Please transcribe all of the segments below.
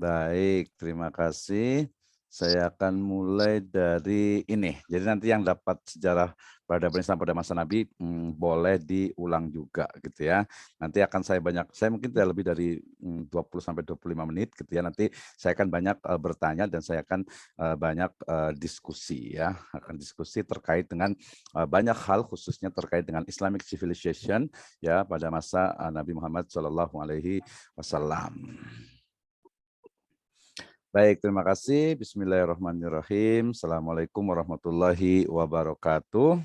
Baik, terima kasih. Saya akan mulai dari ini. Jadi nanti yang dapat sejarah peradaban Islam pada masa Nabi boleh diulang juga gitu ya. Nanti akan saya mungkin tidak lebih dari 20 sampai 25 menit gitu ya. Nanti saya akan banyak bertanya dan saya akan banyak diskusi ya. Akan diskusi terkait dengan banyak hal khususnya terkait dengan Islamic civilization ya pada masa Nabi Muhammad Shallallahu alaihi wasallam. Baik, terima kasih. Bismillahirrahmanirrahim. Assalamualaikum warahmatullahi wabarakatuh.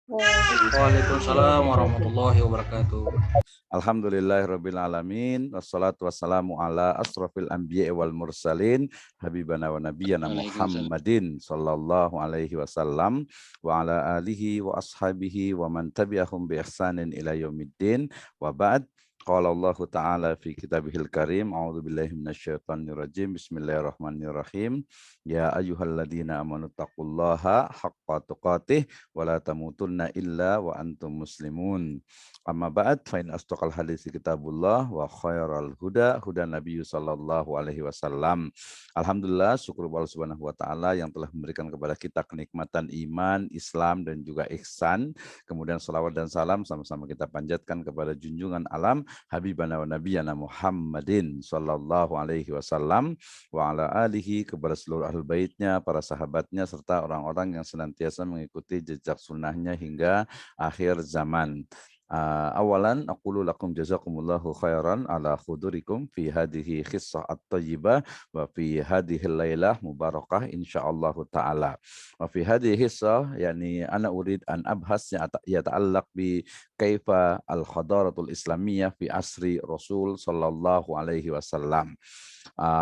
Waalaikumsalam Waalaikumsalam warahmatullahi wabarakatuh. warahmatullahi wabarakatuh. Alhamdulillahirrabbilalamin. Wassalatu wassalamu ala asrafil anbiya wal mursalin. Habibana wa nabiyana Waalaikumsalam. Muhammadin sallallahu alaihi wasallam. Wa ala alihi wa ashabihi wa man tabi'ahum bi ihsanin ila yaumiddin. Wa ba'd. Qala Allah Ta'ala fi kitabihil karim. A'udzu billahi minasyaitonir rajim. Bismillahirrahmanirrahim. Ya ayyuhalladzina amanu taqullaha haqqa tuqatih wa la tamutunna illa wa antum muslimun. Amma ba'd fa in asdaqal hadits kitabullah wa khairal huda huda Nabi sallallahu alaihi wasallam. Alhamdulillah, syukur Allah Subhanahu wa taala yang telah memberikan kepada kita kenikmatan iman, Islam dan juga ihsan. Kemudian selawat dan salam sama-sama kita panjatkan kepada junjungan alam Habibana wa Nabiyana Muhammadin sallallahu alaihi wasallam wa ala alihi, kepada seluruh ahlul baitnya, para sahabatnya serta orang-orang yang senantiasa mengikuti jejak sunnahnya hingga akhir zaman. Awalan aqulu lakum jazakumullahu khairan ala khudurikum fi hadhihi khissah at-thayyibah wa fi hadhihi lailah mubarakah insyaallah taala. Wa fi hadhihi khissah yani ana urid an abhas yata'allaq bi kaifa al-hadaratul islamiyah fi asri Rasul sallallahu alaihi wasallam.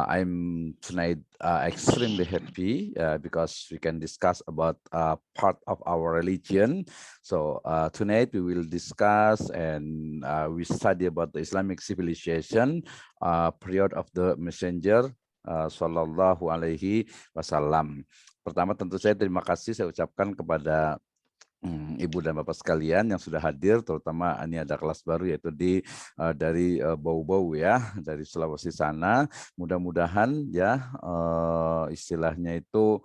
I'm tonight extremely happy because we can discuss about part of our religion. So tonight we will discuss and we study about the Islamic civilization period of the Messenger Sallallahu Alaihi Wasallam. Pertama tentu saya terima kasih saya ucapkan kepada Ibu dan Bapak sekalian yang sudah hadir, terutama ini ada kelas baru yaitu dari Bau-Bau ya, dari Sulawesi sana. Mudah-mudahan ya istilahnya itu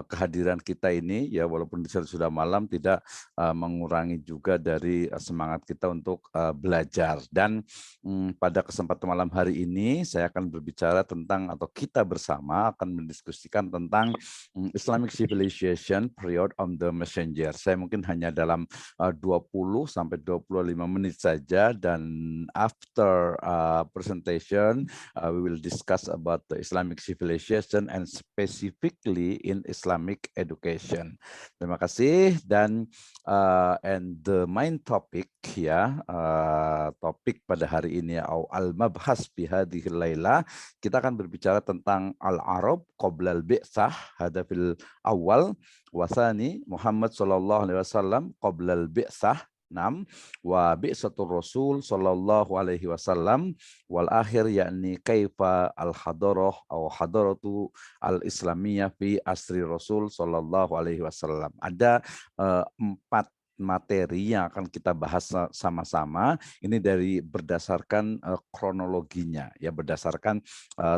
kehadiran kita ini ya walaupun sudah malam tidak mengurangi juga dari semangat kita untuk belajar. Dan pada kesempatan malam hari ini saya akan berbicara tentang atau kita bersama akan mendiskusikan tentang Islamic civilization period of the messenger. Saya mungkin hanya dalam 20 sampai 25 menit saja dan after presentation we will discuss about the Islamic civilization and specifically in Islamic education. Terima kasih dan and the main topic ya topik pada hari ini al-mabhas bi hadhihi laila, kita akan berbicara tentang al-Arab qabla al-bi'tsah hadafil awal wasani Muhammad sallallahu alaihi wasallam qabla al-bi'tsah nam wa bi'satur Rasul sallallahu alaihi wasallam wal akhir yakni kaifa al-hadarah atau hadaratu al-islamiyah fi asri Rasul sallallahu alaihi wasallam. Ada 4 materi yang akan kita bahas sama-sama ini dari berdasarkan kronologinya ya, berdasarkan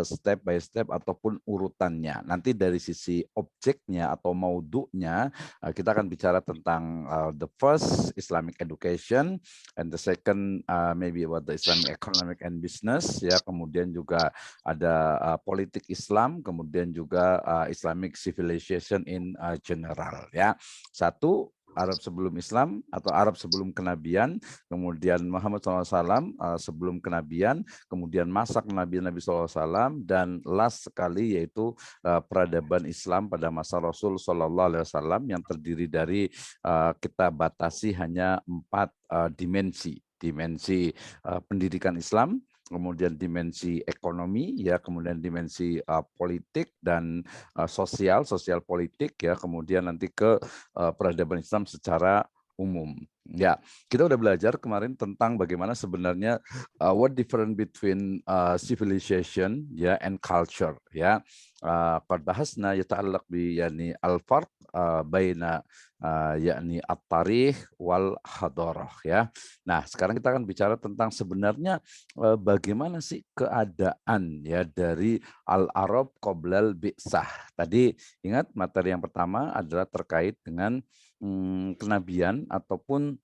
step by step ataupun urutannya. Nanti dari sisi objeknya atau maudhu'nya kita akan bicara tentang the first Islamic education and the second maybe about the Islamic economic and business ya, kemudian juga ada politik Islam, kemudian juga Islamic civilization in general ya. Satu, Arab sebelum Islam atau Arab sebelum kenabian, kemudian Muhammad SAW sebelum kenabian, kemudian masa kenabian Nabi SAW, dan last sekali yaitu peradaban Islam pada masa Rasul SAW yang terdiri dari kita batasi hanya 4 dimensi. Dimensi pendidikan Islam, kemudian dimensi ekonomi ya, kemudian dimensi politik dan sosial politik ya, kemudian nanti ke peradaban Islam secara umum. Ya, kita udah belajar kemarin tentang bagaimana sebenarnya what different between civilization ya and culture ya. Qad bahasna yata'allaq bi yani al-farq baina yakni at-tarikh wal hadarah ya. Nah, sekarang kita akan bicara tentang sebenarnya bagaimana sih keadaan ya dari al-Arab qoblal bi'sah. Tadi ingat materi yang pertama adalah terkait dengan kenabian ataupun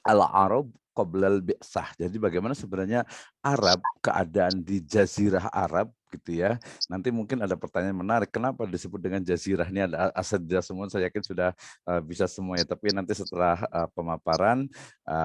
al-Arab qoblal bi'sah. Jadi bagaimana sebenarnya Arab, keadaan di Jazirah Arab gitu ya. Nanti mungkin ada pertanyaan menarik, kenapa disebut dengan Jazirah? Ini ada asedia semua, saya yakin sudah bisa semuanya. Tapi nanti setelah pemaparan,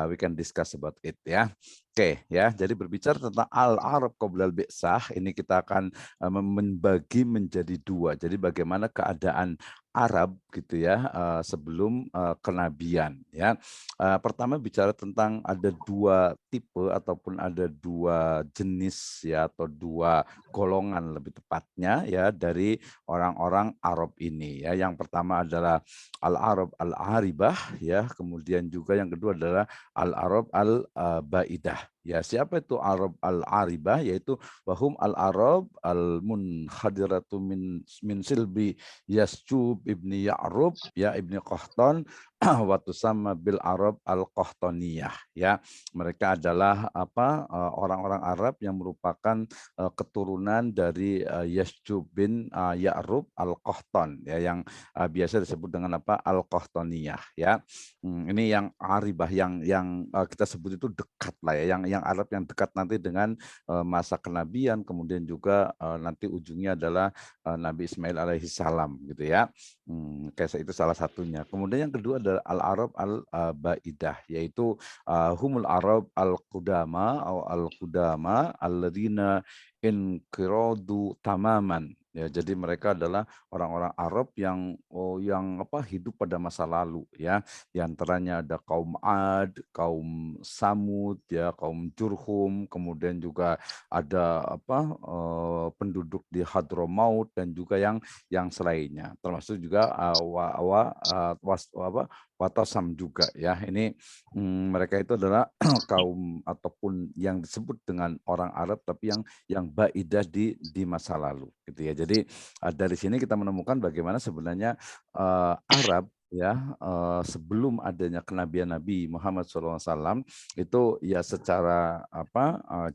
we can discuss about it ya. Oke ya, jadi berbicara tentang al-Arab qoblal bi'sah, ini kita akan membagi menjadi dua. Jadi bagaimana keadaan Arab gitu ya sebelum kenabian ya. Pertama bicara tentang ada dua tipe ataupun ada dua jenis ya atau dua golongan lebih tepatnya ya dari orang-orang Arab ini ya. Yang pertama adalah al-Arab al-Aribah ya, kemudian juga yang kedua adalah al-Arab al-Baidah. Ya, siapa itu Arab al-Aribah? Yaitu wahum al-Arab al-munhadiratu min silbi Yasjub ibni Ya'rub ya ibni Qahtan waktu sama bil Arab al-Qahtaniyah ya. Mereka adalah orang-orang Arab yang merupakan keturunan dari Yasjub bin Ya'rub al-Qahtan ya, yang biasa disebut dengan al-Qahtaniyah ya. Ini yang Aribah yang kita sebut itu dekat lah ya, yang Arab yang dekat nanti dengan masa kenabian, kemudian juga nanti ujungnya adalah Nabi Ismail alaihi salam gitu ya. Kayak itu salah satunya. Kemudian yang kedua adalah al-Arab al-Baidah, yaitu humul Arab al-Qudama atau al-Qudama alladzina inqiradu tamaman. Ya, jadi mereka adalah orang-orang Arab yang hidup pada masa lalu ya. Di antaranya ada kaum Ad, kaum Samud ya, kaum Jurhum, kemudian juga ada penduduk di Hadramaut dan juga yang selainnya, termasuk juga Watasam juga ya. Ini mereka itu adalah kaum ataupun yang disebut dengan orang Arab tapi yang baidah di masa lalu gitu ya. Jadi dari sini kita menemukan bagaimana sebenarnya Arab ya sebelum adanya kenabian Nabi Muhammad SAW itu ya secara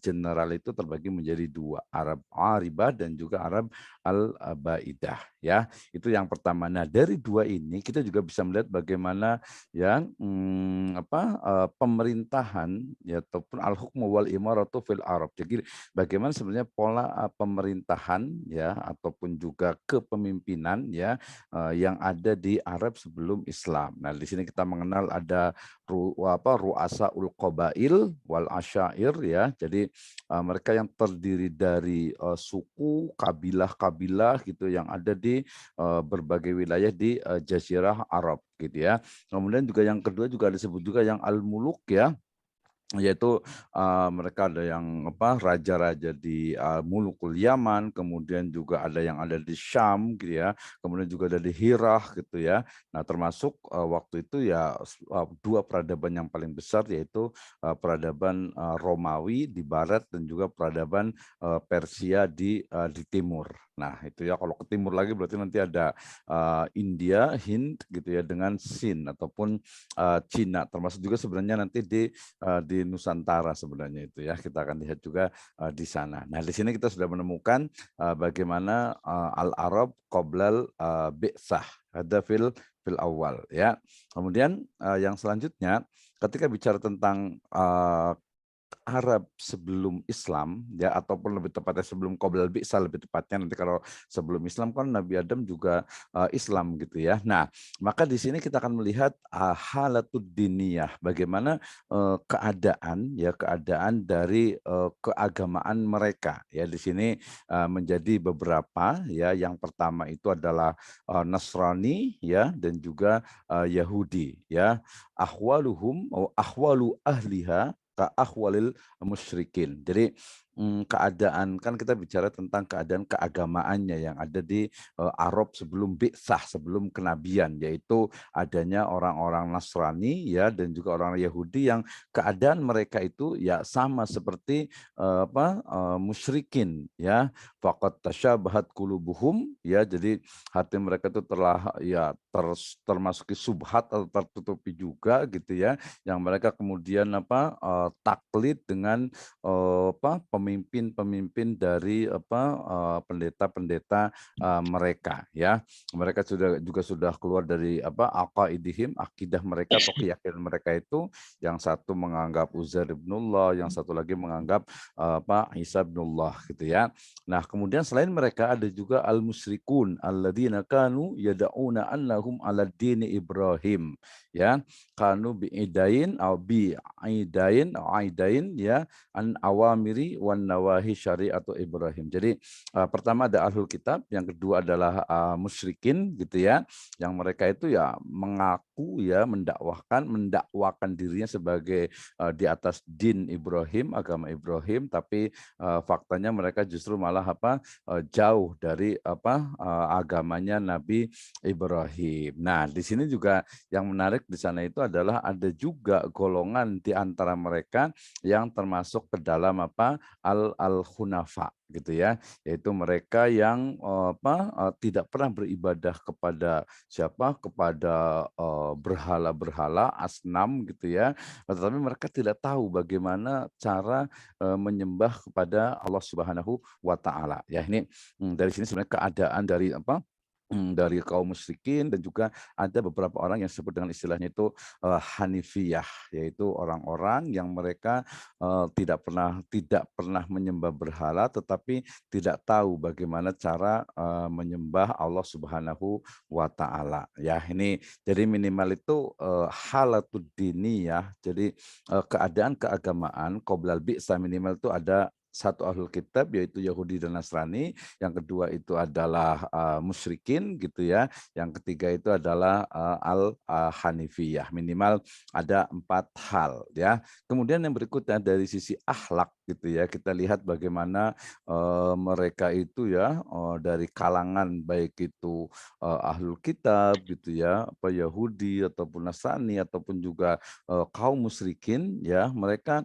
general itu terbagi menjadi dua, Arab Aribah dan juga Arab al-Baidah ya. Itu yang pertama. Nah, dari dua ini kita juga bisa melihat bagaimana ya pemerintahan ya ataupun al-hukmu wal imaratu fil Arab. Jadi bagaimana sebenarnya pola pemerintahan ya ataupun juga kepemimpinan ya yang ada di Arab sebelum Islam. Nah, di sini kita mengenal ada ru'asaul qabail wal asyair ya. Jadi mereka yang terdiri dari suku, kabilah-kabilah gitu yang ada di berbagai wilayah di Jazirah Arab gitu ya. Kemudian juga yang kedua juga disebut juga yang al-muluk ya, yaitu mereka ada yang raja-raja di Mulukul Yaman, kemudian juga ada yang ada di Syam gitu ya, kemudian juga ada di Hirah gitu ya. Nah, termasuk waktu itu ya dua peradaban yang paling besar, yaitu peradaban Romawi di barat dan juga peradaban Persia di timur. Nah, itu ya, kalau ke timur lagi berarti nanti ada India, Hind gitu ya dengan Sin ataupun Cina, termasuk juga sebenarnya nanti di Nusantara sebenarnya itu ya, kita akan lihat juga di sana. Nah, di sini kita sudah menemukan bagaimana al-Arab qoblal bi'sah, ada fil awal ya. Kemudian yang selanjutnya ketika bicara tentang Arab sebelum Islam ya, ataupun lebih tepatnya sebelum qoblal bi'sah, lebih tepatnya nanti kalau sebelum Islam kan Nabi Adam juga Islam gitu ya. Nah, maka di sini kita akan melihat halatud diniyah, bagaimana keadaan dari keagamaan mereka ya. Di sini menjadi beberapa ya. Yang pertama itu adalah Nasrani ya dan juga Yahudi ya. Ahwaluhum atau ahwalu ahliha ka ahwalil musyrikin. Jadi keadaan kan kita bicara tentang keadaan keagamaannya yang ada di Arab sebelum bi'tsah, sebelum kenabian, yaitu adanya orang-orang Nasrani ya dan juga orang Yahudi yang keadaan mereka itu ya sama seperti musyrikin ya. Faqad tasyabahat qulubuhum ya, jadi hati mereka itu telah ya termasuki subhat atau tertutupi juga gitu ya, yang mereka kemudian taklid dengan pemimpin-pemimpin dari pendeta-pendeta mereka ya. Mereka juga sudah keluar dari aqaidihim, akidah mereka atau keyakinan mereka itu, yang satu menganggap Uzair ibnullah, yang satu lagi menganggap Isa ibnullah gitu ya. Nah, kemudian selain mereka ada juga al-musyrikun alladzina kanu yad'una annahum ala dini Ibrahim ya. Kanu bi'idain au bi'idain au aidain ya an awamiri wan nawahi syariatu Ibrahim. Jadi pertama ada ahlul kitab, yang kedua adalah musyrikin gitu ya, yang mereka itu ya mengaku ya mendakwakan dirinya sebagai di atas din Ibrahim, agama Ibrahim, tapi faktanya mereka justru malah jauh dari agamanya Nabi Ibrahim. Nah, di sini juga yang menarik di sana itu adalah ada juga golongan di antara mereka yang termasuk ke dalam al-hunafa gitu ya, yaitu mereka yang tidak pernah beribadah kepada siapa, kepada berhala-berhala asnam gitu ya, tetapi mereka tidak tahu bagaimana cara menyembah kepada Allah Subhanahu wa taala. Ya, ini dari sini sebenarnya keadaan dari kaum musyrikin, dan juga ada beberapa orang yang disebut dengan istilahnya itu Hanifiyah, yaitu orang-orang yang mereka tidak pernah menyembah berhala, tetapi tidak tahu bagaimana cara menyembah Allah Subhanahu wa taala. Ya, ini jadi minimal itu halatud diniyah. Jadi keadaan keagamaan qoblal bi'sa, minimal itu ada satu ahlul kitab yaitu Yahudi dan Nasrani, yang kedua itu adalah musyrikin gitu ya, yang ketiga itu adalah al-hanifiyah. Minimal ada 4 hal ya. Kemudian yang berikutnya dari sisi akhlak gitu ya, kita lihat bagaimana mereka itu ya dari kalangan baik itu ahlul kitab gitu ya, Yahudi ataupun Nasrani ataupun juga kaum musyrikin ya, mereka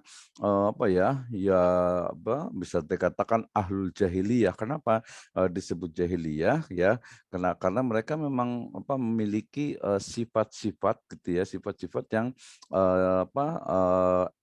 bisa dikatakan ahlul jahiliyah. Kenapa disebut jahiliyah ya? Karena mereka memang memiliki sifat-sifat gitu ya, sifat-sifat yang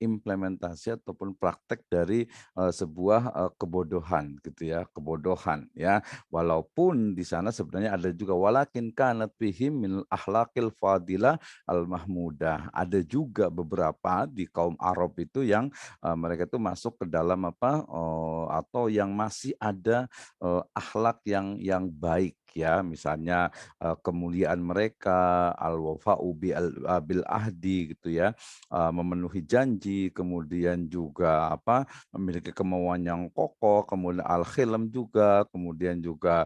implementasi ataupun praktek dari sebuah kebodohan gitu ya, kebodohan ya. Walaupun di sana sebenarnya ada juga walakin kanat fihim min akhlaqil fadilah al-mahmudah. Ada juga beberapa di kaum Arab itu yang mereka itu masuk ke dalam atau yang masih ada akhlak yang baik ya, misalnya kemuliaan mereka, al-wafa'u bil ahdi gitu ya, memenuhi janji, kemudian juga memiliki kemauan yang kokoh, kemudian al-khilm juga, kemudian juga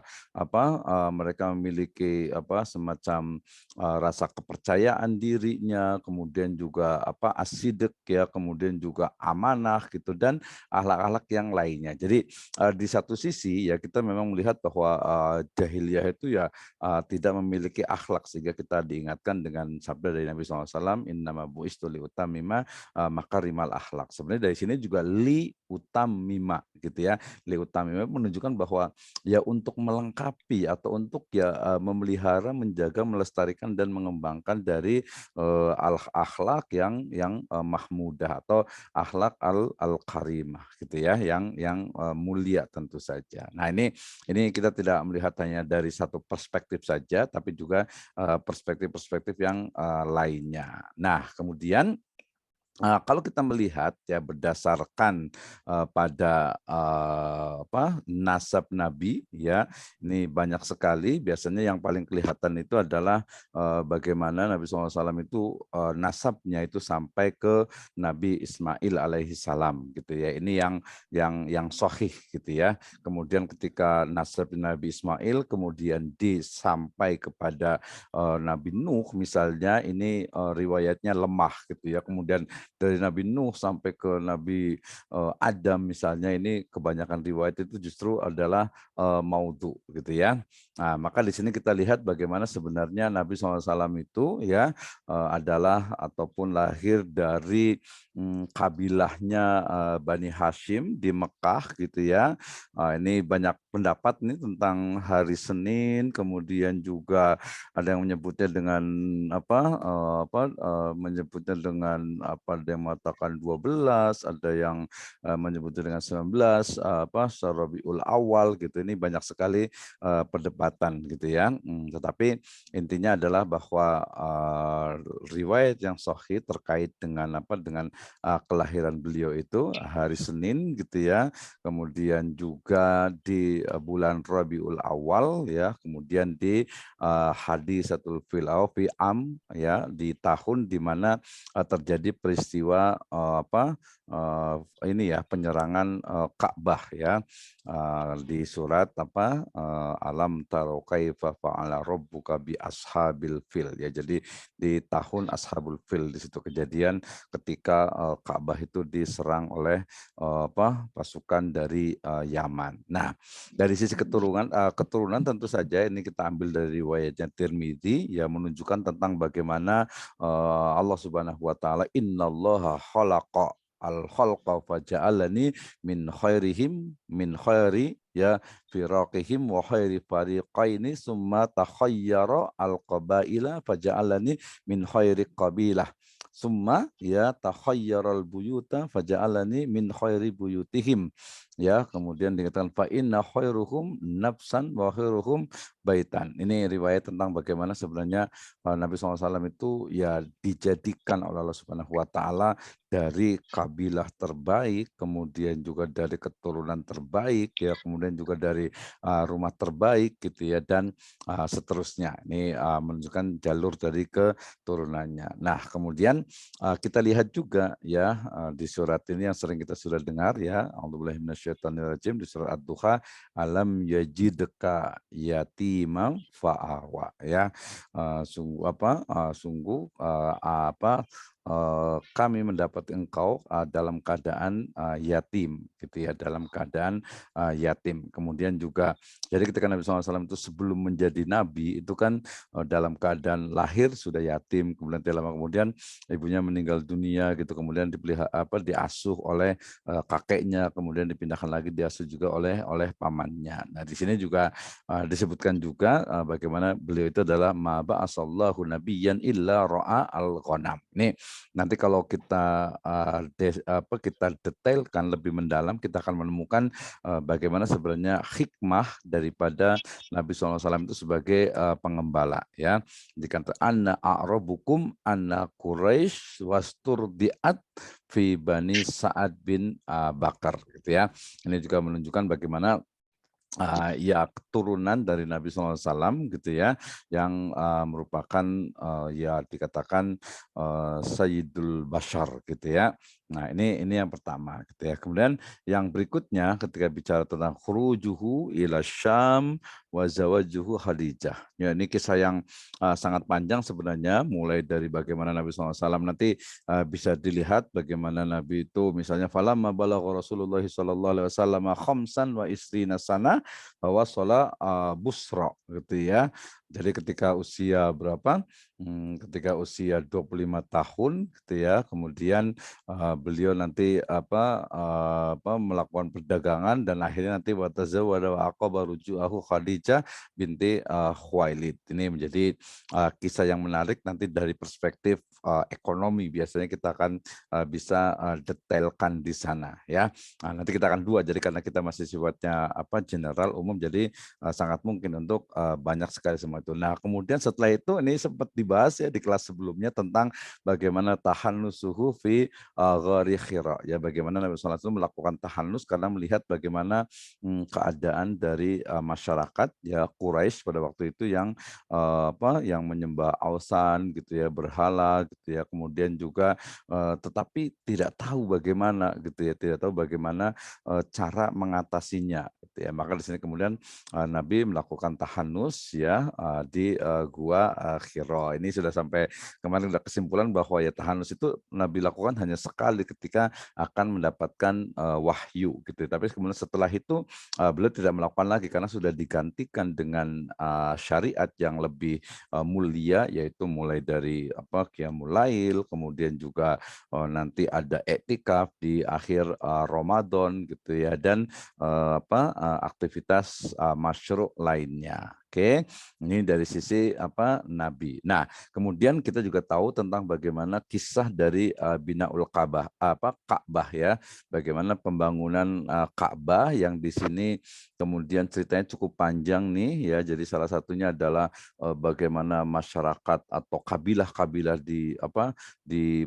mereka memiliki semacam rasa kepercayaan dirinya, kemudian juga asidq ya, kemudian juga amanah gitu, dan akhlak-akhlak yang lainnya. Jadi di satu sisi ya kita memang melihat bahwa jahiliyah itu ya tidak memiliki akhlak, sehingga kita diingatkan dengan sabda dari Nabi SAW, innama bu'istu liutamima makarimal akhlak. Sebenarnya dari sini juga li utamima gitu ya. Li utamima menunjukkan bahwa ya untuk melengkapi atau untuk ya memelihara, menjaga, melestarikan dan mengembangkan dari akhlak yang mahmudah atau akhlak al-karimah gitu ya, yang mulia tentu saja. Nah, ini kita tidak melihat hanya dari satu perspektif saja, tapi juga perspektif-perspektif yang lainnya. Nah, kemudian kalau kita melihat ya berdasarkan pada nasab Nabi ya, ini banyak sekali. Biasanya yang paling kelihatan itu adalah bagaimana Nabi SAW itu nasabnya itu sampai ke Nabi Ismail alaihi salam gitu ya. Ini yang sahih gitu ya. Kemudian ketika nasab Nabi Ismail kemudian disampai kepada Nabi Nuh misalnya, ini riwayatnya lemah gitu ya. Kemudian dari Nabi Nuh sampai ke Nabi Adam misalnya, ini kebanyakan riwayat itu justru adalah maudhu gitu ya. Nah, maka di sini kita lihat bagaimana sebenarnya Nabi SAW itu ya adalah ataupun lahir dari kabilahnya Bani Hashim di Mekah gitu ya. Ini banyak pendapat nih tentang hari Senin, kemudian juga ada yang menyebutnya dengan menyebutnya dengan apa, ada yang mengatakan 12, ada yang menyebutnya dengan 19, Rabiul Awal gitu. Ini banyak sekali perdebatan gitu ya. Tetapi intinya adalah bahwa riwayat yang sahih terkait dengan kelahiran beliau itu hari Senin gitu ya. Kemudian juga di bulan Rabiul Awal ya, kemudian di Hadisatul fi am ya, di tahun di mana terjadi peristiwa ini ya, penyerangan Ka'bah ya, di surat alam taro kaifa fa'ala rabbuka bi ashabil fil ya. Jadi di tahun Ashabul Fil, di situ kejadian ketika Ka'bah itu diserang oleh pasukan dari Yaman. Nah, dari sisi keturunan tentu saja ini kita ambil dari riwayatnya Tirmidzi yang menunjukkan tentang bagaimana Allah Subhanahu wa taala, innallaha khalaqa al-khalqa faja'alani min khairi ya firaqihim wa khairi fariqaini summa takhayyara al-qabaila faja'alani min khairi qabilah summa ya takhayyaral buyuta faja'alani min khairi buyutihim ya. Kemudian dikatakan fa inna khairuhum nafsan wa khairuhum baitan. Ini riwayat tentang bagaimana sebenarnya Nabi SAW itu ya dijadikan oleh Allah Subhanahu wa taala dari kabilah terbaik, kemudian juga dari keturunan terbaik ya, kemudian juga dari rumah terbaik gitu ya, dan seterusnya. Ini menunjukkan jalur dari keturunannya. Nah, kemudian kita lihat juga ya di surat ini yang sering kita sudah dengar ya, a'udzubillahi minasyaitonirrajim, di surat Ad-Duha, alam yajidka yatimam fa'awa ya. Sungguh kami mendapat engkau dalam keadaan yatim gitu ya, dalam keadaan yatim. Kemudian juga jadi ketika Nabi SAW itu sebelum menjadi nabi itu kan dalam keadaan lahir sudah yatim, kemudian tidak lama kemudian ibunya meninggal dunia gitu, kemudian diasuh oleh kakeknya, kemudian dipindahkan lagi diasuh juga oleh pamannya. Nah, di sini juga disebutkan juga bagaimana beliau itu adalah ma ba'asallahu nabiyyan illa ra'a al-ghanam. Ini nanti kalau kita kita detailkan lebih mendalam, kita akan menemukan bagaimana sebenarnya hikmah daripada Nabi SAW itu sebagai pengembala ya. Jika anna a'rabukum anna Quraisy wasturdiat fi bani Sa'ad bin Bakar gitu ya. Ini juga menunjukkan bagaimana ya keturunan dari Nabi SAW gitu ya, yang merupakan ya dikatakan Sayyidul Bashar gitu ya. Nah, ini yang pertama gitu ya. Kemudian yang berikutnya ketika bicara tentang khurujuhu ila Syam wa zawajuhu Khadijah. Ya, ini kisah yang sangat panjang sebenarnya, mulai dari bagaimana Nabi SAW nanti bisa dilihat bagaimana Nabi itu misalnya falamma balagha Rasulullah sallallahu alaihi wasallam khamsan wa isrina sana bahwa sholat busra gitu ya. Jadi ketika usia berapa? Ketika usia 25 tahun gitu ya, kemudian beliau nanti melakukan perdagangan dan akhirnya nanti watazawwada wa aqaba ruju'ahu Khadijah binti Khuwailid. Ini menjadi kisah yang menarik nanti dari perspektif ekonomi, biasanya kita akan bisa detailkan di sana ya. Nah, nanti kita akan dua, jadi karena kita masih sifatnya general umum, jadi sangat mungkin untuk banyak sekali semua itu. Nah, kemudian setelah itu ini sempat dibahas ya di kelas sebelumnya tentang bagaimana tahannusuhu fi ghari Hira ya, bagaimana Nabi sallallahu alaihi wasallam melakukan tahannus karena melihat bagaimana keadaan dari masyarakat ya Quraisy pada waktu itu yang yang menyembah ausan gitu ya, berhala gitu ya, kemudian juga tetapi tidak tahu bagaimana gitu ya, tidak tahu bagaimana cara mengatasinya gitu gitu ya. Maka di sini kemudian Nabi melakukan tahanus ya di gua Hira. Ini sudah sampai kemarin sudah kesimpulan bahwa ya tahanus itu Nabi lakukan hanya sekali ketika akan mendapatkan wahyu gitu. Tapi kemudian setelah itu beliau tidak melakukan lagi karena sudah digantikan dengan syariat yang lebih mulia, yaitu mulai dari qiyamul lail, kemudian juga nanti ada iktikaf di akhir Ramadan gitu ya, dan aktivitas masyru' lainnya. Oke, ini dari sisi Nabi. Nah, kemudian kita juga tahu tentang bagaimana kisah dari Binaul Ka'bah ya, bagaimana pembangunan Ka'bah yang di sini kemudian ceritanya cukup panjang nih ya. Jadi salah satunya adalah bagaimana masyarakat atau kabilah-kabilah di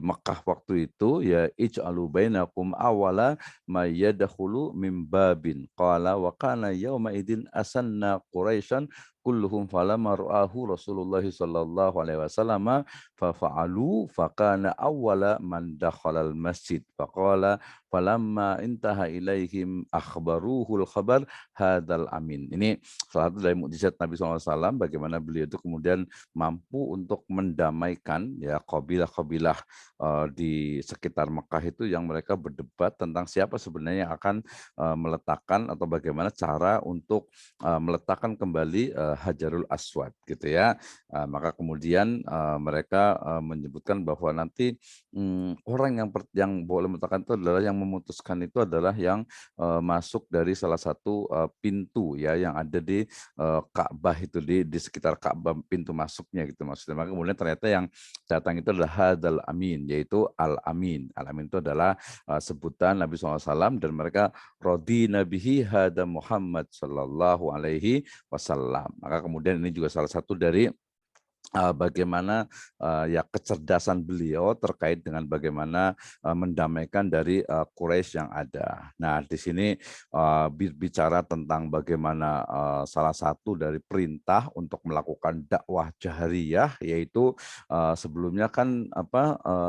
Mekah waktu itu ya, ij'alu bainakum awala may yadkhulu mim babin qala wa kana yauma idzin asanna quraisyan kulluhum falamma ra'ahu Rasulullah sallallahu alaihi wasallam fa fa'alu fa kana awwala man dakhala al masjid faqala falamma intaha ilaihim akhbaruhul khabar hadzal amin. Ini salah satu dari mukjizat Nabi SAW bagaimana beliau itu kemudian mampu untuk mendamaikan ya kabilah-kabilah di sekitar Mekah itu yang mereka berdebat tentang siapa sebenarnya yang akan meletakkan atau bagaimana cara untuk meletakkan kembali Hajarul Aswad gitu ya. Maka kemudian mereka menyebutkan bahwa nanti orang yang boleh meletakkan itu adalah yang memutuskan itu adalah yang masuk dari salah satu pintu ya yang ada di Ka'bah itu di sekitar Ka'bah, pintu masuknya gitu maksudnya. Maka kemudian ternyata yang datang itu adalah Hadzal Amin, yaitu Al-Amin. Al-Amin itu adalah sebutan Nabi SAW, dan mereka rodi nabihi hada Muhammad sallallahu alaihi wasallam. Maka kemudian ini juga salah satu dari bagaimana ya kecerdasan beliau terkait dengan bagaimana mendamaikan dari Quraisy yang ada. Nah, di sini bicara tentang bagaimana salah satu dari perintah untuk melakukan dakwah jahriyah, yaitu sebelumnya kan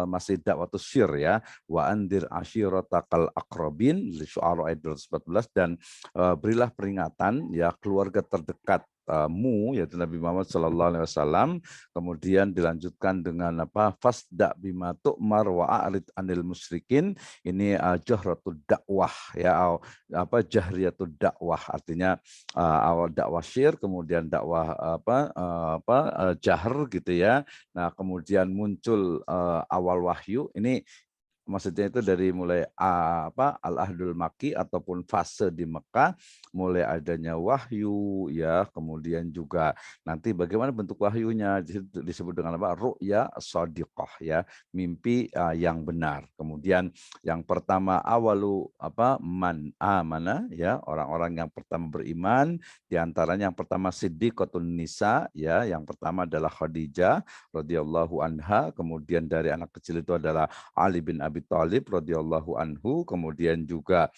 masih dakwah syir ya, wa andir ashiratakal aqrabin di Syu'ara ayat 214, dan berilah peringatan ya keluarga terdekat mu, yaitu Nabi Muhammad Sallallahu Alaihi Wasallam. Kemudian dilanjutkan dengan fasda bima tu'mar wa a'rid anil musyrikin. Ini jahratud dakwah ya, jahriyatud dakwah, artinya awal dakwah syir, kemudian dakwah jahr gitu ya. Nah, kemudian muncul awal wahyu. Ini maksudnya itu dari mulai Al-Ahdul Makki ataupun fase di Mekah, mulai adanya wahyu ya, kemudian juga nanti bagaimana bentuk wahyunya disebut dengan ru'ya shadiqah ya, mimpi yang benar. Kemudian yang pertama awalu man amana ya, orang-orang yang pertama beriman, diantaranya yang pertama Siddiqatun Nisa ya, yang pertama adalah Khadijah radhiyallahu anha, kemudian dari anak kecil itu adalah Ali bin Abi Thalib radhiyallahu anhu, kemudian juga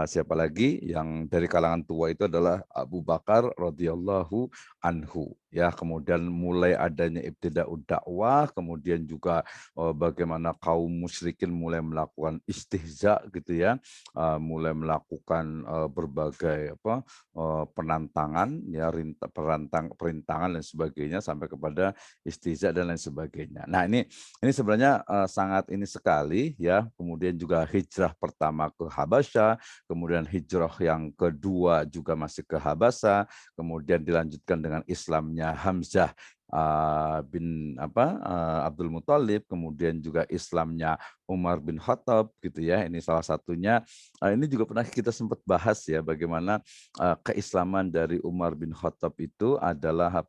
siapa lagi yang dari kalangan tua itu adalah Abu Bakar radhiyallahu anhu ya. Kemudian mulai adanya ibtida'ud dakwah, kemudian juga bagaimana kaum musyrikin mulai melakukan istihza gitu ya, mulai melakukan berbagai penantangan ya, perintangan dan sebagainya sampai kepada istihza dan lain sebagainya. Nah, ini sebenarnya sangat ini sekali ya. Kemudian juga hijrah pertama ke Habasyah, kemudian hijrah yang kedua juga masih ke Habasyah, kemudian dilanjutkan dengan Islamnya Hamzah bin Abdul Muthalib, kemudian juga Islamnya Umar bin Khattab gitu ya. Ini salah satunya. Ini juga pernah kita sempat bahas ya, bagaimana keislaman dari Umar bin Khattab itu adalah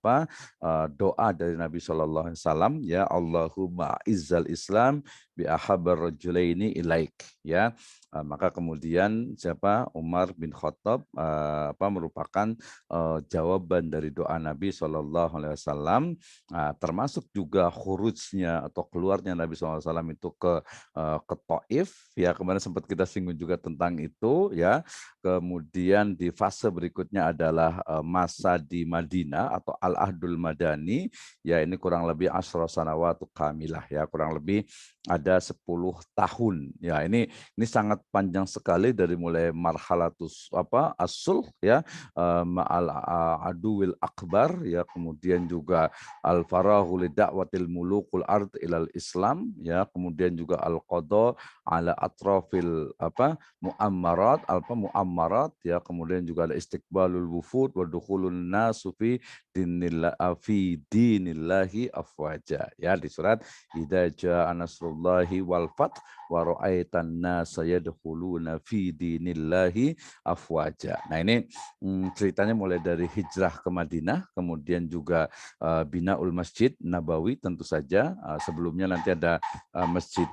doa dari Nabi Shallallahu Alaihi Wasallam ya, Allahumma izzal Islam bi ahabbar rajulaini ilaik ya. Maka kemudian Umar bin Khattab merupakan jawaban dari doa Nabi Shallallahu Alaihi Wasallam SAW, termasuk juga khurujnya atau keluarnya Nabi SAW itu ke Taif, ya kemarin sempat kita singgung juga tentang itu, ya. Kemudian di fase berikutnya adalah masa di Madinah atau Al-Ahdul Madani, ya ini kurang lebih asyra sanawatu kamilah, ya kurang lebih ada 10 tahun. Ya, ini sangat panjang sekali dari mulai marhalatus as-sulh, ya, ma'al aduwil akbar, ya, kemudian juga al-farahu li da'watil mulukul ard ilal Islam, ya, kemudian juga al-qada ala atrafil muammarat, ya, kemudian juga ada istiqbalul wufud wa dukhulun nasu fi dinillahi afwaja, ya, di surat idza jaa nasrullahi wal fath wa ra'aitan nasa yadkhuluna fi dinillahi afwaja. Nah, ini ceritanya mulai dari hijrah ke Madinah, kemudian juga binaul Masjid Nabawi tentu saja. Sebelumnya nanti ada Masjid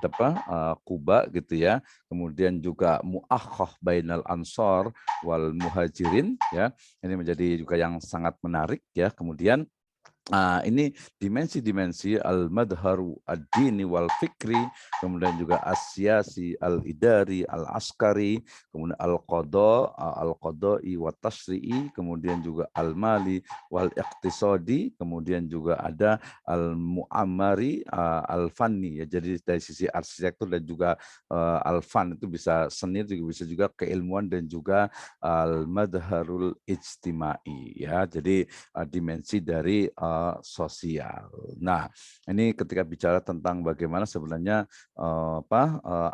Quba gitu ya. Kemudian juga muakhah bainal ansor wal muhajirin, ya. Ini menjadi juga yang sangat menarik, ya. Kemudian ini dimensi-dimensi al-madharu ad-dini wal fikri, kemudian juga asyasi al-idari, al-askari, kemudian al-qadai wa tasri'i, kemudian juga al-mali wal iqtisadi, kemudian juga ada al-mu'ammari, al-fanni, ya. Jadi dari sisi arsitektur dan juga al-fan itu bisa seni, juga bisa juga keilmuan dan juga al-madharul ijtimai, ya. Jadi dimensi dari sosial. Nah, ini ketika bicara tentang bagaimana sebenarnya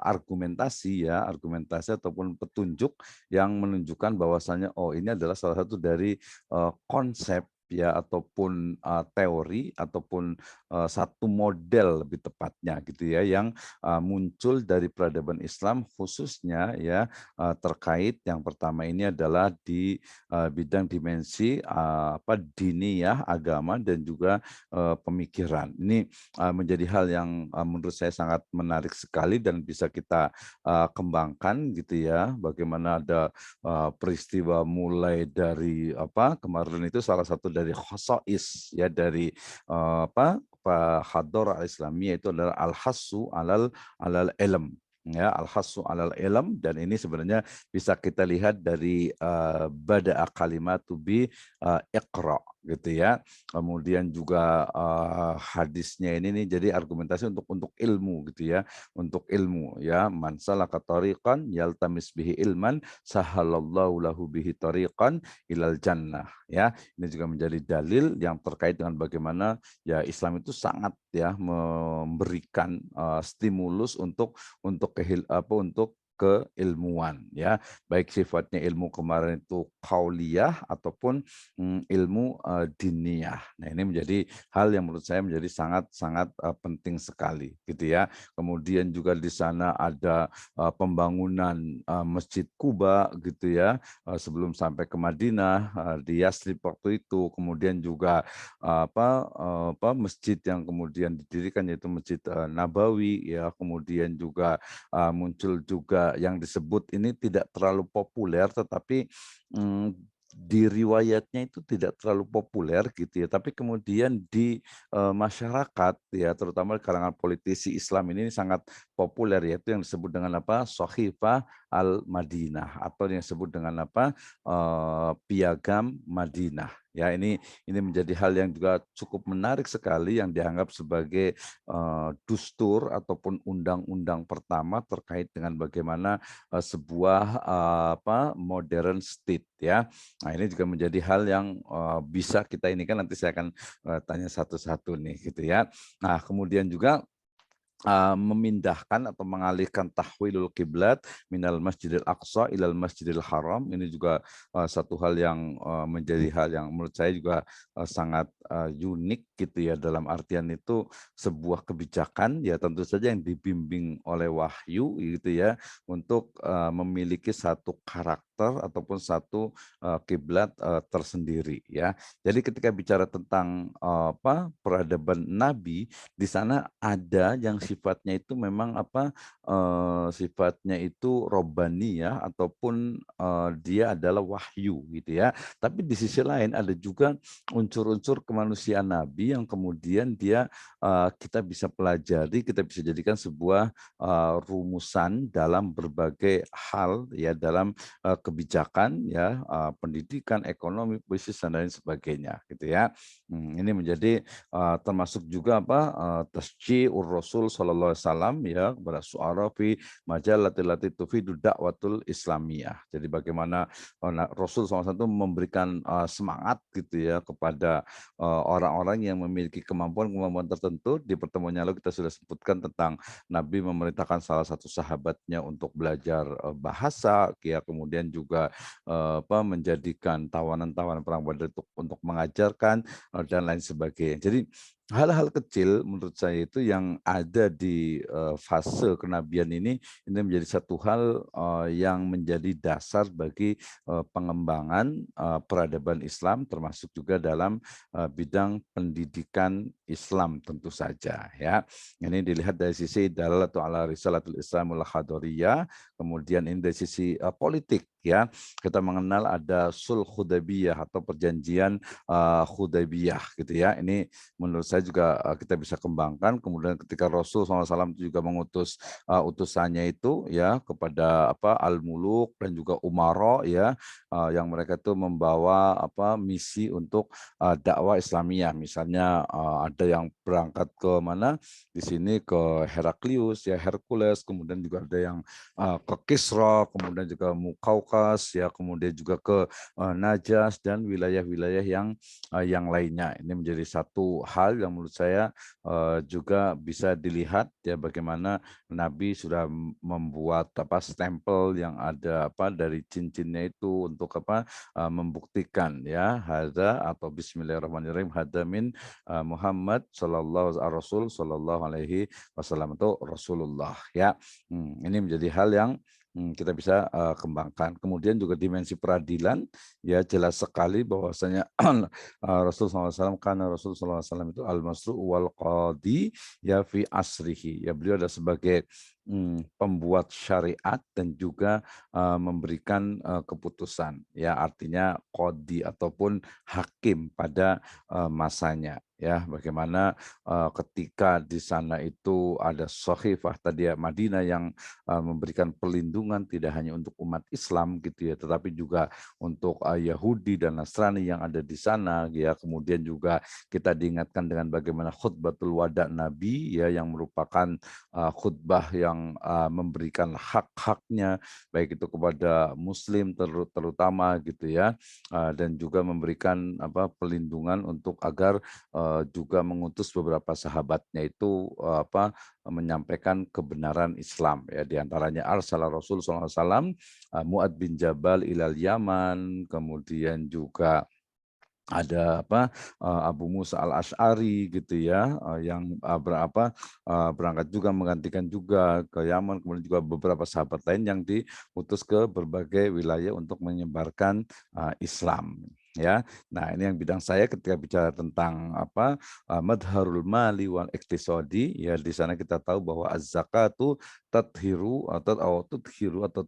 argumentasi ataupun petunjuk yang menunjukkan bahwasannya ini adalah salah satu dari konsep, ya, ataupun teori ataupun satu model lebih tepatnya gitu ya yang muncul dari peradaban Islam khususnya, ya, terkait yang pertama ini adalah di bidang dimensi diniyah, agama dan juga pemikiran. Ini menjadi hal yang menurut saya sangat menarik sekali dan bisa kita kembangkan gitu ya. Bagaimana ada peristiwa mulai dari kemarin itu salah satu dari khosois, ya, dari Hadorah al-Islamiyah itu adalah al-hassu alal ilm, ya, al-hassu alal ilm, dan ini sebenarnya bisa kita lihat dari bada'a kalimatu bi iqra gitu ya. Kemudian juga hadisnya ini nih jadi argumentasi untuk ilmu gitu ya, untuk ilmu, ya. Man salaka tariqan yaltamis bihi ilman sahalallahu lahu bihi tariqan ilal jannah, ya. Ini juga menjadi dalil yang terkait dengan bagaimana, ya, Islam itu sangat, ya, memberikan stimulus untuk untuk keilmuan, ya, baik sifatnya ilmu kemarin itu qauliyah ataupun ilmu diniyah. Nah, ini menjadi hal yang menurut saya menjadi sangat-sangat penting sekali gitu ya. Kemudian juga di sana ada pembangunan Masjid Quba gitu ya, sebelum sampai ke Madinah, di Yathrib waktu itu. Kemudian juga masjid yang kemudian didirikan yaitu Masjid Nabawi, ya. Kemudian juga muncul juga yang disebut ini tidak terlalu populer tetapi di riwayatnya itu tidak terlalu populer gitu ya, tapi kemudian di masyarakat, ya, terutama di kalangan politisi Islam ini sangat populer, yaitu yang disebut dengan Shahifah al-Madinah atau yang disebut dengan Piagam Madinah. Ya, ini menjadi hal yang juga cukup menarik sekali yang dianggap sebagai dustur ataupun undang-undang pertama terkait dengan bagaimana sebuah modern state, ya. Nah, ini juga menjadi hal yang bisa kita ini kan nanti saya akan tanya satu-satu nih gitu ya. Nah, kemudian juga memindahkan atau mengalihkan tahwilul kiblat minal Masjidil Aqsa ilal Masjidil Haram, ini juga satu hal yang menjadi hal yang menurut saya juga sangat unik gitu ya, dalam artian itu sebuah kebijakan, ya, tentu saja yang dibimbing oleh wahyu gitu ya, untuk memiliki satu karakter ataupun satu kiblat tersendiri, ya. Jadi ketika bicara tentang peradaban Nabi, di sana ada yang sifatnya itu memang sifatnya itu robbani ya, ataupun dia adalah wahyu gitu ya. Tapi di sisi lain ada juga unsur-unsur kemanusiaan Nabi yang kemudian kita bisa pelajari, kita bisa jadikan sebuah rumusan dalam berbagai hal ya, dalam kebijakan ya, pendidikan, ekonomi, bisnis dan lain sebagainya gitu ya. Ini menjadi termasuk juga tasji'ur Rasul sallallahu alaihi wasallam ya kepada syu'ara fi majalatil lati tufidu da'watul islamiyah. Jadi bagaimana Rasul SAW itu memberikan semangat gitu ya kepada orang-orang yang memiliki kemampuan-kemampuan tertentu. Di pertemuan yang lalu kita sudah sebutkan tentang Nabi memerintahkan salah satu sahabatnya untuk belajar bahasa, ya kemudian juga menjadikan tawanan-tawanan perang Badar untuk mengajarkan dan lain sebagainya. Jadi hal-hal kecil menurut saya itu yang ada di fase kenabian ini menjadi satu hal yang menjadi dasar bagi pengembangan peradaban Islam, termasuk juga dalam bidang pendidikan Islam tentu saja ya. Ini dilihat dari sisi dalalatu ala risalatul Islamul Hadoriyah, kemudian ini dari sisi politik ya. Kita mengenal ada Sulh Hudaybiyah atau perjanjian Hudaybiyah gitu ya. Ini menurut saya juga kita bisa kembangkan. Kemudian ketika Rasul SAW itu juga mengutus utusannya itu ya kepada al-muluk dan juga umaro ya, yang mereka itu membawa misi untuk dakwah Islamiyah. Misalnya ada yang berangkat ke mana? Di sini ke Heraklius ya, Hercules, kemudian juga ada yang ke Kisra, kemudian juga Mukaukas ya, kemudian juga ke Najas dan wilayah-wilayah yang lainnya. Ini menjadi satu hal yang menurut saya juga bisa dilihat ya bagaimana Nabi sudah membuat stempel yang ada dari cincinnya itu untuk membuktikan ya hadza atau bismillahirrahmanirrahim hadza min Muhammad sallallahu alaihi wasallam itu Rasulullah ya. Ini menjadi hal yang kita bisa kembangkan. Kemudian juga dimensi peradilan, ya jelas sekali bahwasanya Rasul SAW, karena Rasul SAW itu al-masru' wal qadi ya fi asrihi. Ya beliau ada sebagai pembuat syariat dan juga memberikan keputusan. Ya artinya qadi ataupun hakim pada masanya. Ya, bagaimana ketika di sana itu ada Sohifah tadi ya, Madinah yang memberikan perlindungan tidak hanya untuk umat Islam gitu ya, tetapi juga untuk Yahudi dan Nasrani yang ada di sana ya. Kemudian juga kita diingatkan dengan bagaimana khutbatul wada Nabi ya, yang merupakan khutbah yang memberikan hak-haknya baik itu kepada muslim terutama gitu ya, dan juga memberikan perlindungan untuk agar juga mengutus beberapa sahabatnya itu menyampaikan kebenaran Islam ya, di antaranya arsala Rasul SAW Mu'ad bin Jabal ilal Yaman, kemudian juga ada Abu Musa al-Asy'ari gitu ya, yang berangkat juga menggantikan juga ke Yaman, kemudian juga beberapa sahabat lain yang diutus ke berbagai wilayah untuk menyebarkan Islam ya. Nah, ini yang bidang saya ketika bicara tentang madharul mali wal iktisadi ya, di sana kita tahu bahwa az-zakatu atau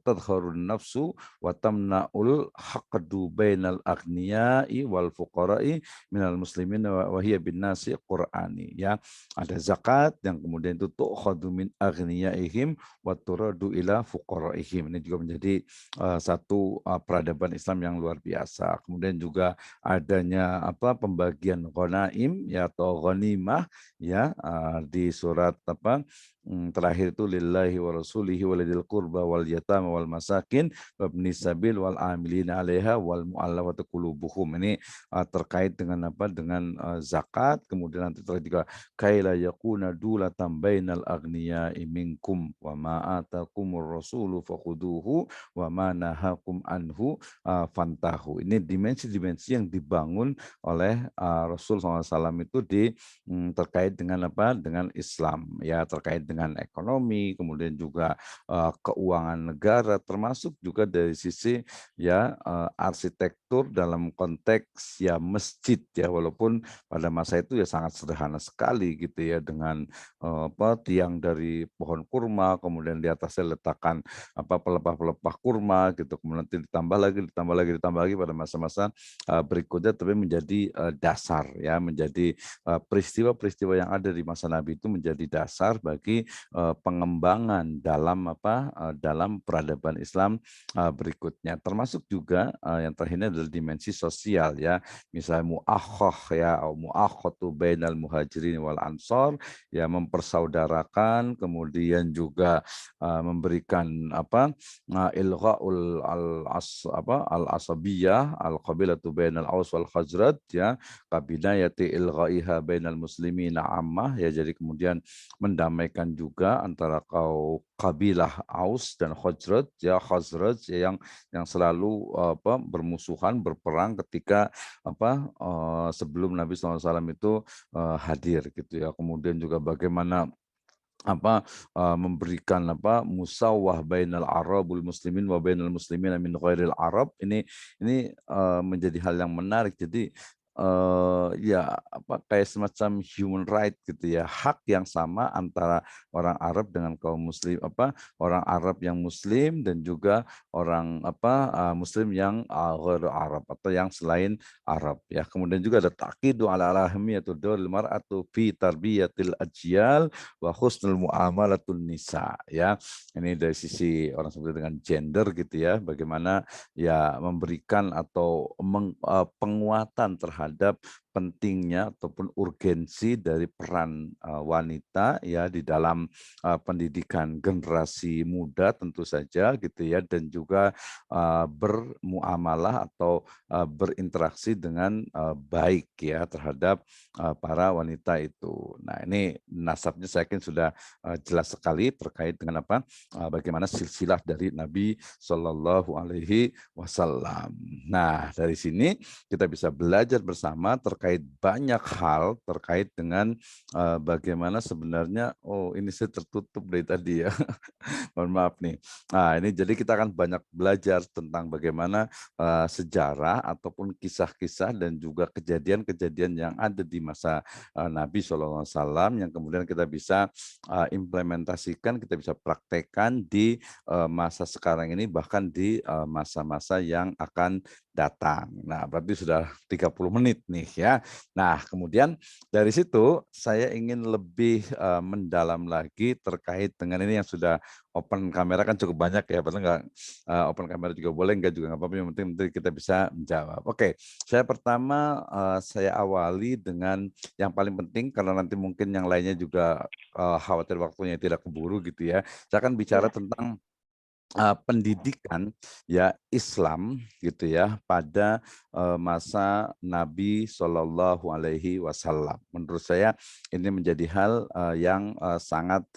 tadhharun nafsu wa tamna'ul haqqdu bainal aghniyai wal fuqara'i minal muslimin wa hiya bin nasi qur'ani ya. Ada zakat yang kemudian itu tu'khadhu min aghniyaihim wa turadu ila fuqaraihim. Ini juga menjadi satu peradaban Islam yang luar biasa. Kemudian juga adanya pembagian ghanaim ya atau ghanimah ya, di surat terakhir itu lillahi wa rasulihi walidil qurba wal yatama wal masakin wabni sabil wal amilina 'alaiha wal mu'allafati qulubuhum. Ini terkait dengan dengan zakat, kemudian nanti juga kaila yakuna dulatan bainal aghniya'i minkum wa ma atakumur rasulu fakhuduhu wa ma nahakum anhu fantahu. Ini dimensi-dimensi yang dibangun oleh Rasul SAW itu terkait dengan dengan Islam ya, terkait dengan dengan ekonomi, kemudian juga keuangan negara, termasuk juga dari sisi ya arsitektur dalam konteks ya masjid ya, walaupun pada masa itu ya sangat sederhana sekali gitu ya, dengan tiang dari pohon kurma, kemudian di atasnya letakkan pelepah-pelepah kurma gitu, kemudian nanti ditambah lagi pada masa-masa berikutnya, tapi menjadi dasar ya, menjadi peristiwa-peristiwa yang ada di masa Nabi itu menjadi dasar bagi pengembangan dalam peradaban Islam berikutnya, termasuk juga yang terakhirnya adalah dimensi sosial ya, misalnya muakhah ya, muakhatu bainal muhajirin wal ansor ya, mempersaudarakan, kemudian juga memberikan ilghaul al asabiyah al qabilatu bainal aus wal khazraj ya, kabinayati ilghaiha bainal muslimina ammah ya, jadi kemudian mendamaikan juga antara kabilah Aus dan Khazraj ya, yang selalu bermusuhan, berperang ketika sebelum Nabi SAW itu hadir gitu ya. Kemudian juga bagaimana memberikan musawwah bainal arabul muslimin wa bainal muslimin min ghairil arab, ini menjadi hal yang menarik. Jadi ya kayak semacam human right gitu ya, hak yang sama antara orang Arab dengan kaum muslim, orang Arab yang muslim dan juga orang muslim yang ghairu Arab atau yang selain Arab ya. Kemudian juga ada taqidu ala ahamiyatud dawril mar'atu fi tarbiyatil ajyal wa husnul muamalatun nisa ya. Ini dari sisi orang sebut dengan gender gitu ya, bagaimana ya memberikan atau penguatan terhadap pentingnya ataupun urgensi dari peran wanita ya di dalam pendidikan generasi muda tentu saja gitu ya, dan juga bermuamalah atau berinteraksi dengan baik ya terhadap para wanita itu. Nah, ini nasabnya saya yakin sudah jelas sekali terkait dengan bagaimana silsilah dari Nabi Shallallahu Alaihi Wasallam. Nah, dari sini kita bisa belajar bersama terkait banyak hal terkait dengan bagaimana sebenarnya, ini saya tertutup dari tadi ya. Mohon maaf nih. Nah, ini jadi kita akan banyak belajar tentang bagaimana sejarah ataupun kisah-kisah dan juga kejadian-kejadian yang ada di masa Nabi SAW yang kemudian kita bisa implementasikan, kita bisa praktekkan di masa sekarang ini, bahkan di masa-masa yang akan datang. Nah, berarti sudah 30 menit nih ya. Nah, kemudian dari situ saya ingin lebih mendalam lagi terkait dengan ini yang sudah open kamera kan cukup banyak ya, padahal nggak open kamera juga boleh, nggak juga nggak apa-apa, yang penting kita bisa menjawab. Oke, saya pertama saya awali dengan yang paling penting karena nanti mungkin yang lainnya juga khawatir waktunya tidak keburu gitu ya. Saya akan bicara tentang pendidikan ya Islam gitu ya pada masa Nabi Shallallahu Alaihi Wasallam. Menurut saya ini menjadi hal yang sangat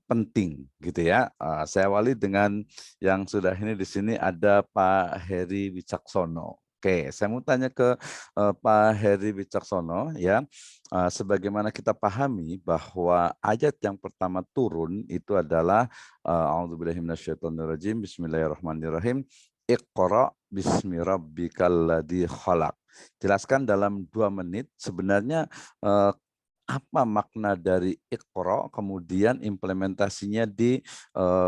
penting gitu ya. Saya awali dengan yang sudah ini di sini ada Pak Heri Wicaksono. Oke, saya mau tanya ke Pak Heri Wicaksono ya. Sebagaimana kita pahami bahwa ayat yang pertama turun itu adalah a'udzubillahi minasyaitonirrajim, bismillahirrahmanirrahim, Iqra bismi rabbikal ladzi khalaq. Jelaskan dalam 2 menit sebenarnya apa makna dari Iqra, kemudian implementasinya di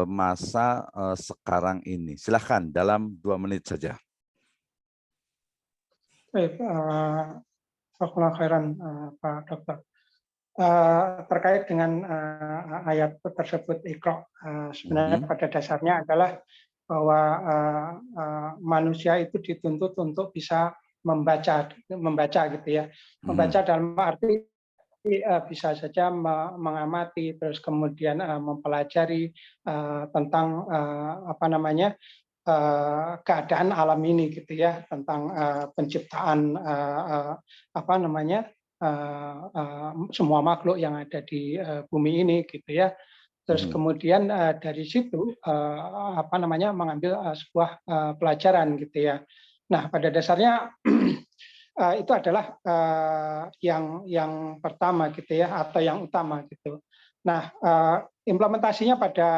masa sekarang ini. Silahkan dalam 2 menit saja. Baik, Jazakallahu khairan Pak Dokter. Terkait dengan ayat tersebut Iqra, sebenarnya pada dasarnya adalah bahwa manusia itu dituntut untuk bisa membaca gitu ya. Membaca dalam arti bisa saja mengamati, terus kemudian mempelajari tentang keadaan alam ini gitu ya, tentang penciptaan semua makhluk yang ada di bumi ini gitu ya. Terus kemudian dari situ mengambil sebuah pelajaran gitu ya. Nah, pada dasarnya itu adalah yang pertama gitu ya, atau yang utama gitu. Nah, implementasinya pada